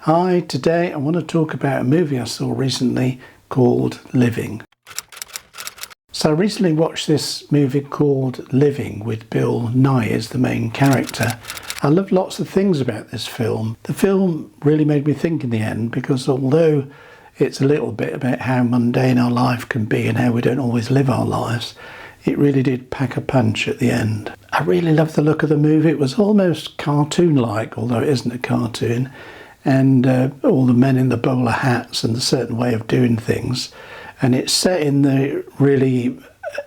Hi, today I want to talk about a movie I saw recently called Living. So I recently watched this movie called Living with Bill Nighy as the main character. I love lots of things about this film. The film really made me think in the end, because although it's a little bit about how mundane our life can be and how we don't always live our lives, it really did pack a punch at the end. I really loved the look of the movie. It was almost cartoon-like, although it isn't a cartoon. And all the men in the bowler hats and the certain way of doing things, and it's set in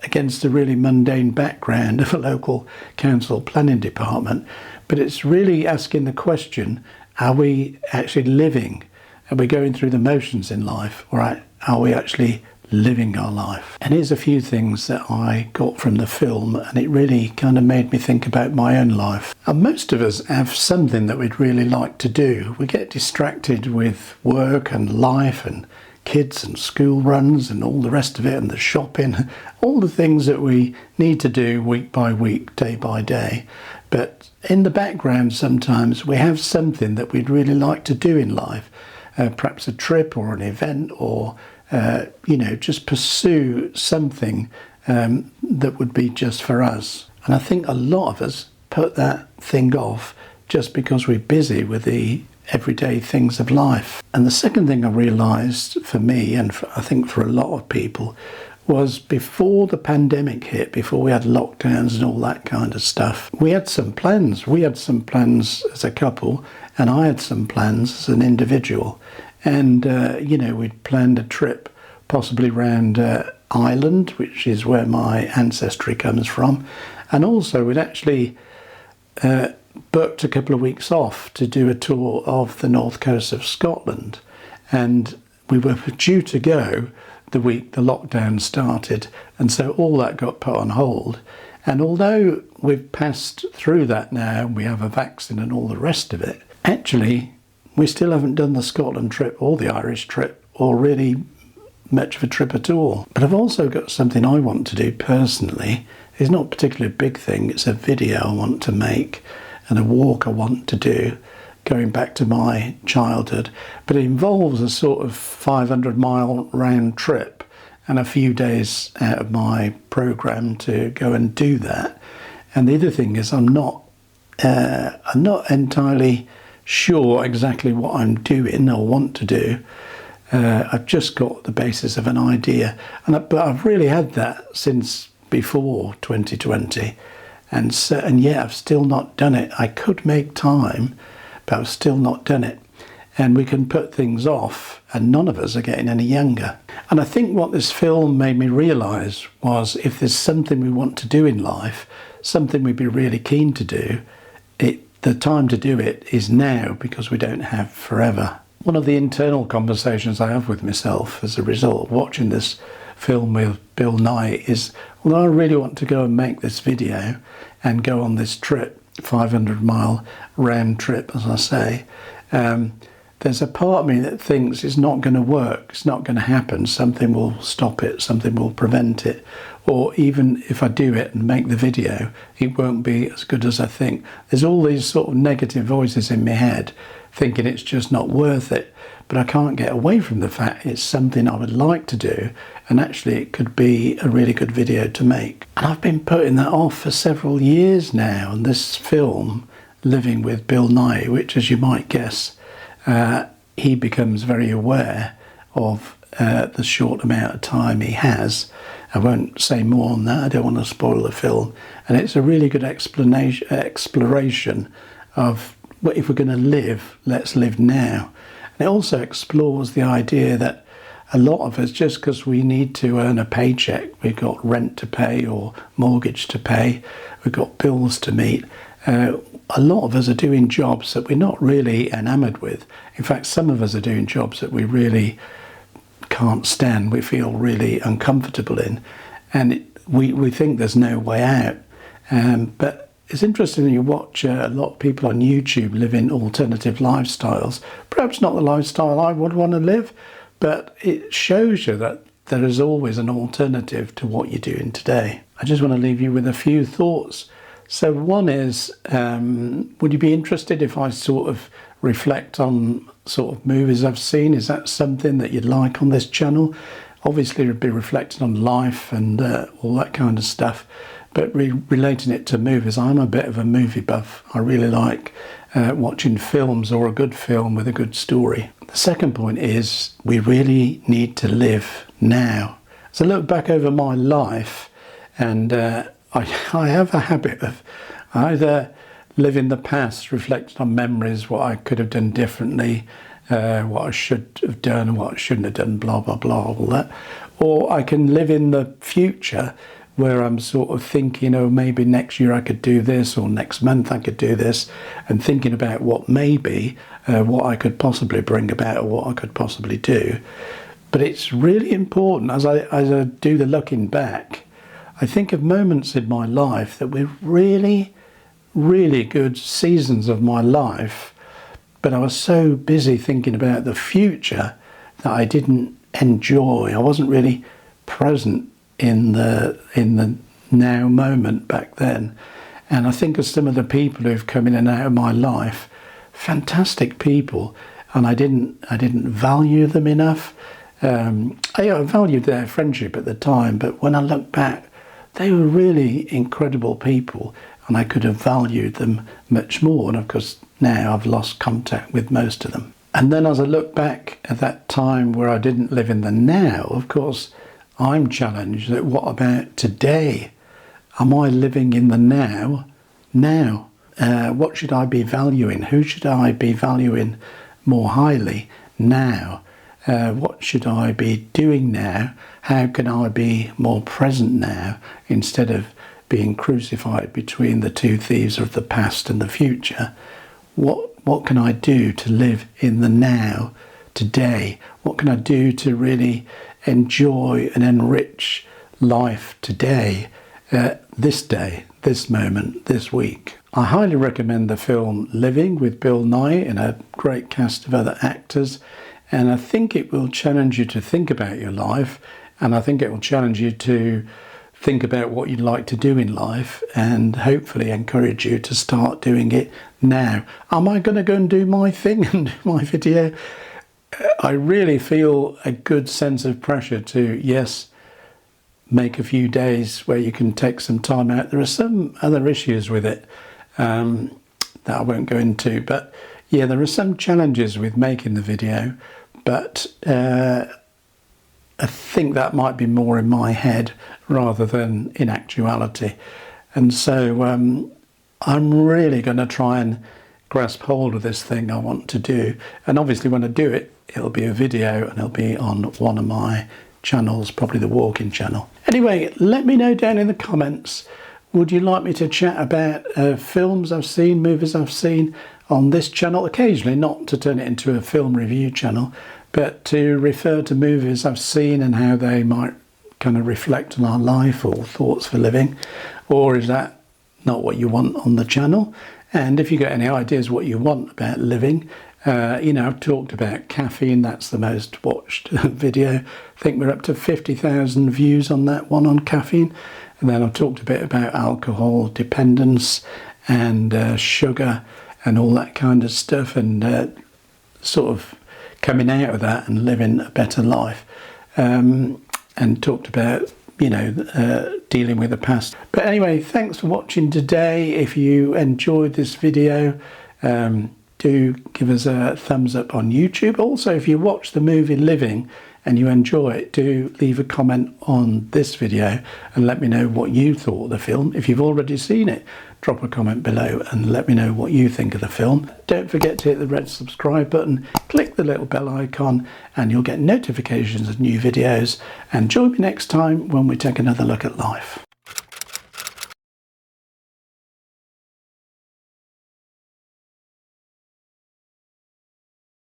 against the really mundane background of a local council planning department, but it's really asking the question, are we actually living? Are we going through the motions in life, or are we actually living our life? And here's a few things that I got from the film, and it really kind of made me think about my own life. And most of us have something that we'd really like to do. We get distracted with work and life and kids and school runs and all the rest of it, and the shopping, all the things that we need to do week by week, day by day. But in the background sometimes we have something that we'd really like to do in life, perhaps a trip or an event, or just pursue something that would be just for us. And I think a lot of us put that thing off just because we're busy with the everyday things of life. And the second thing I realised for me, and I think for a lot of people, was before the pandemic hit, before we had lockdowns and all that kind of stuff, we had some plans. We had some plans as a couple, and I had some plans as an individual. And, we'd planned a trip possibly around Ireland, which is where my ancestry comes from. And also we'd actually booked a couple of weeks off to do a tour of the north coast of Scotland. And we were due to go the week the lockdown started. And so all that got put on hold. And although we've passed through that now, we have a vaccine and all the rest of it, actually, we still haven't done the Scotland trip or the Irish trip, or really much of a trip at all. But I've also got something I want to do personally. It's not particularly a big thing. It's a video I want to make and a walk I want to do, going back to my childhood. But it involves a sort of 500-mile round trip and a few days out of my programme to go and do that. And the other thing is I'm not entirely sure exactly what I'm doing or want to do. I've just got the basis of an idea, but I've really had that since before 2020, and yet I've still not done it. I could make time, but I've still not done it. And we can put things off, and none of us are getting any younger. And I think what this film made me realise was, if there's something we want to do in life, something we'd be really keen to do, the time to do it is now, because we don't have forever. One of the internal conversations I have with myself as a result of watching this film with Bill Nighy is, well, I really want to go and make this video and go on this trip, 500-mile round trip, as I say. There's a part of me that thinks it's not going to work, it's not going to happen, something will stop it, something will prevent it, or even if I do it and make the video, it won't be as good as I think. There's all these sort of negative voices in my head thinking it's just not worth it, but I can't get away from the fact it's something I would like to do, and actually it could be a really good video to make. And I've been putting that off for several years now, and this film, Living with Bill Nighy, which, as you might guess, he becomes very aware of the short amount of time he has. I won't say more on that, I don't want to spoil the film. And it's a really good exploration of, well, if we're going to live, let's live now. And it also explores the idea that a lot of us, just because we need to earn a paycheck, we've got rent to pay or mortgage to pay, we've got bills to meet, a lot of us are doing jobs that we're not really enamoured with. In fact, some of us are doing jobs that we really can't stand, we feel really uncomfortable in, and we think there's no way out. But it's interesting, you watch a lot of people on YouTube living alternative lifestyles, perhaps not the lifestyle I would want to live, but it shows you that there is always an alternative to what you're doing today. I just want to leave you with a few thoughts. So one is, would you be interested if I sort of reflect on sort of movies I've seen? Is that something that you'd like on this channel? Obviously it'd be reflecting on life and all that kind of stuff, but relating it to movies. I'm a bit of a movie buff. I really like watching films, or a good film with a good story. The second point is we really need to live now. As I look back over my life, and I have a habit of either live in the past, reflecting on memories, what I could have done differently, what I should have done and what I shouldn't have done, blah, blah, blah, all that. Or I can live in the future, where I'm sort of thinking, oh, maybe next year I could do this, or next month I could do this, and thinking about what maybe, what I could possibly bring about, or what I could possibly do. But it's really important, as I do the looking back, I think of moments in my life that were really, really good seasons of my life, but I was so busy thinking about the future that I didn't enjoy. I wasn't really present in the now moment back then. And I think of some of the people who've come in and out of my life, fantastic people, and I didn't value them enough. I valued their friendship at the time, but when I look back, they were really incredible people, and I could have valued them much more. And of course now I've lost contact with most of them. And then as I look back at that time where I didn't live in the now, of course I'm challenged that what about today? Am I living in the now? Now, what should I be valuing? Who should I be valuing more highly now? What should I be doing now? How can I be more present now, instead of being crucified between the two thieves of the past and the future? What can I do to live in the now, today? What can I do to really enjoy and enrich life today, this day, this moment, this week? I highly recommend the film Living with Bill Nighy and a great cast of other actors, and I think it will challenge you to think about your life, and I think it will challenge you to think about what you'd like to do in life, and hopefully encourage you to start doing it now. Am I going to go and do my thing and do my video? I really feel a good sense of pressure to, yes, make a few days where you can take some time out. There are some other issues with it that I won't go into, but yeah, there are some challenges with making the video, but I think that might be more in my head rather than in actuality. And so I'm really going to try and grasp hold of this thing I want to do. And obviously when I do it, it'll be a video and it'll be on one of my channels, probably the walking channel. Anyway, let me know down in the comments, would you like me to chat about films I've seen, movies I've seen on this channel? Occasionally, not to turn it into a film review channel, but to refer to movies I've seen and how they might kind of reflect on our life or thoughts for living. Or is that not what you want on the channel? And if you got any ideas what you want about living, you know, I've talked about caffeine. That's the most watched video. I think we're up to 50,000 views on that one on caffeine. And then I've talked a bit about alcohol dependence and sugar and all that kind of stuff, and sort of coming out of that and living a better life. And talked about, you know, dealing with the past. But anyway, thanks for watching today. If you enjoyed this video, do give us a thumbs up on YouTube. Also, if you watch the movie Living and you enjoy it, do leave a comment on this video and let me know what you thought of the film. If you've already seen it, drop a comment below and let me know what you think of the film. Don't forget to hit the red subscribe button, click the little bell icon, and you'll get notifications of new videos. And join me next time when we take another look at life.